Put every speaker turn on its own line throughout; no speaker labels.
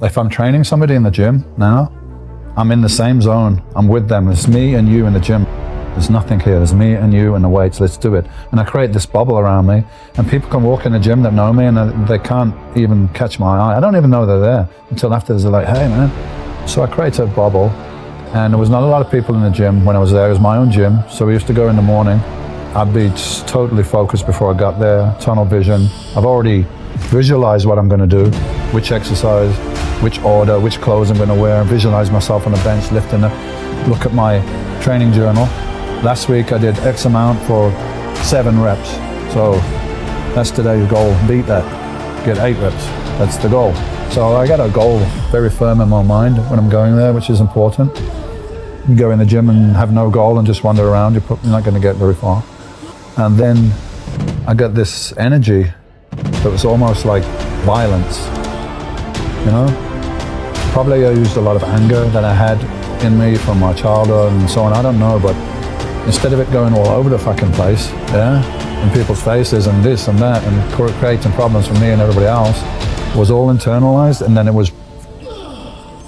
If I'm training somebody in the gym now, I'm in the same zone. I'm with them. It's me and you in the gym. There's nothing here. There's me and you and the weights. Let's do it. And I create this bubble around me, and people can walk in the gym that know me, and they can't even catch my eye. I don't even know they're there until after they're like, hey man. So I create a bubble, and there was not a lot of people in the gym when I was there. It was my own gym. So we used to go in the morning. I'd be just totally focused before I got there, tunnel vision. I've already visualized what I'm going to do, which exercise, which order, which clothes I'm going to wear, and visualize myself on the bench lifting it. Look at my training journal. Last week I did X amount for 7 reps. So that's today's goal. Beat that. Get 8 reps. That's the goal. So I got a goal very firm in my mind when I'm going there, which is important. You go in the gym and have no goal and just wander around, you're not going to get very far. And then I got this energy that was almost like violence, you know? Probably I used a lot of anger that I had in me from my childhood and so on, I don't know, but instead of it going all over the fucking place, yeah, in people's faces and this and that and creating problems for me and everybody else, it was all internalized, and then it was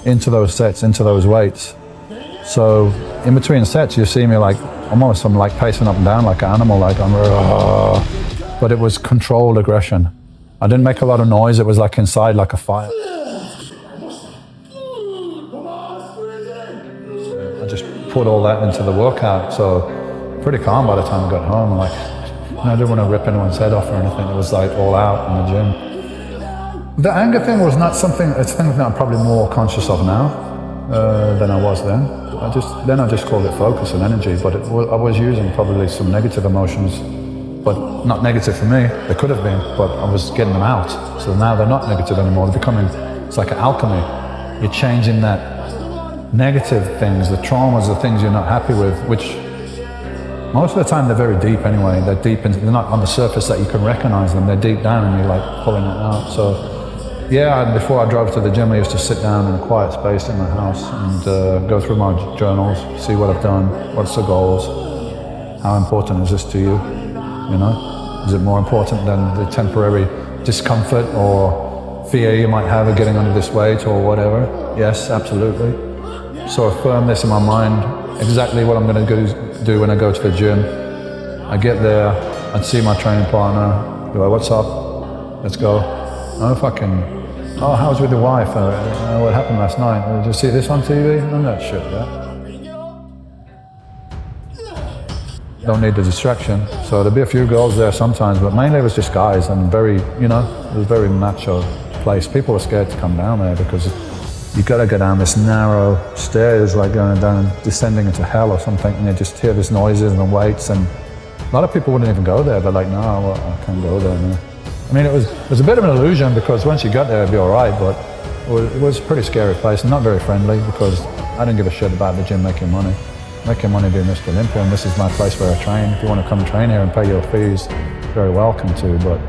into those sets, into those weights. So in between sets, you see me like, almost I'm like pacing up and down like an animal, like I'm, but it was controlled aggression. I didn't make a lot of noise, it was like inside like a fire. I just put all that into the workout, so pretty calm by the time I got home. Like, I didn't want to rip anyone's head off or anything, it was like all out in the gym. The anger thing was not something, it's something that I'm probably more conscious of now than I was then. I just called it focus and energy, but I was using probably some negative emotions, but not negative for me. They could have been, but I was getting them out. So now they're not negative anymore. They're becoming, it's like an alchemy. You're changing that negative things, the traumas, the things you're not happy with, which most of the time they're very deep anyway. They're deep, they're not on the surface that you can recognize them. They're deep down and you're like pulling it out. So yeah, before I drove to the gym, I used to sit down in a quiet space in my house and go through my journals, see what I've done, what's the goals, how important is this to you, you know? Is it more important than the temporary discomfort or fear you might have of getting under this weight or whatever? Yes, absolutely. So I firm this in my mind, exactly what I'm going to do when I go to the gym. I get there, I'd see my training partner, be like, what's up? Let's go. No fucking, oh, how's with your wife? What happened last night? Did you see this on TV? None of that shit, yeah? Don't need the distraction. So there'd be a few girls there sometimes, but mainly it was just guys and very, you know, it was a very macho place. People were scared to come down there because you gotta go down this narrow stairs, like going down, descending into hell or something, and you just hear these noises and the weights, and a lot of people wouldn't even go there. They're like, no, well, I can't go there now. I mean, it was a bit of an illusion because once you got there, it'd be all right, but it was a pretty scary place and not very friendly because I didn't give a shit about the gym making money. Making money being Mr. Olympia, and this is my place where I train. If you want to come train here and pay your fees, you're very welcome to, but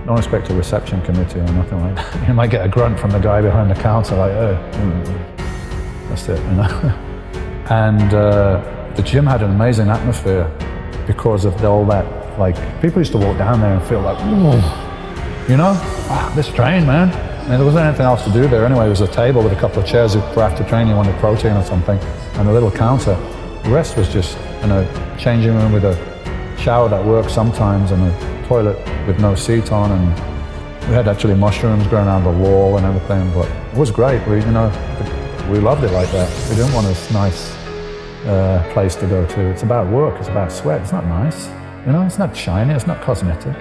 don't expect a reception committee or nothing like that. You might get a grunt from the guy behind the counter like, oh, that's it, you know. And the gym had an amazing atmosphere because of all that. Like, people used to walk down there and feel like, ooh, you know, wow, this train, man. I mean, there wasn't anything else to do there anyway. There was a table with a couple of chairs for after training, you wanted protein or something, and a little counter. The rest was just in a changing room with a shower that worked sometimes and a toilet with no seat on, and we had actually mushrooms growing around the wall and everything, but it was great. We loved it like that. We didn't want this nice place to go to. It's about work, it's about sweat, it's not nice. You know, it's not shiny, it's not cosmetic.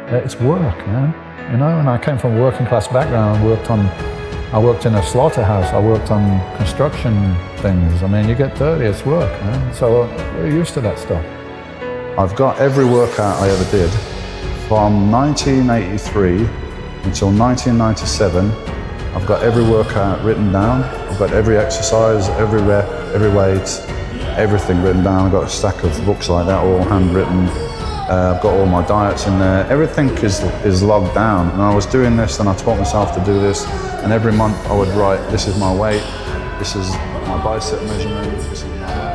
It's work, man. You know, and I came from a working class background. I worked in a slaughterhouse. I worked on construction things. I mean, you get dirty, it's work, man. So we're used to that stuff. I've got every workout I ever did from 1983 until 1997. I've got every workout written down. I've got every exercise, every rep, every weight, everything written down. I've got a stack of books like that, all handwritten. I've got all my diets in there. Everything is logged down. And I was doing this, and I taught myself to do this. And every month I would write, this is my weight, this is my bicep measurement, this is my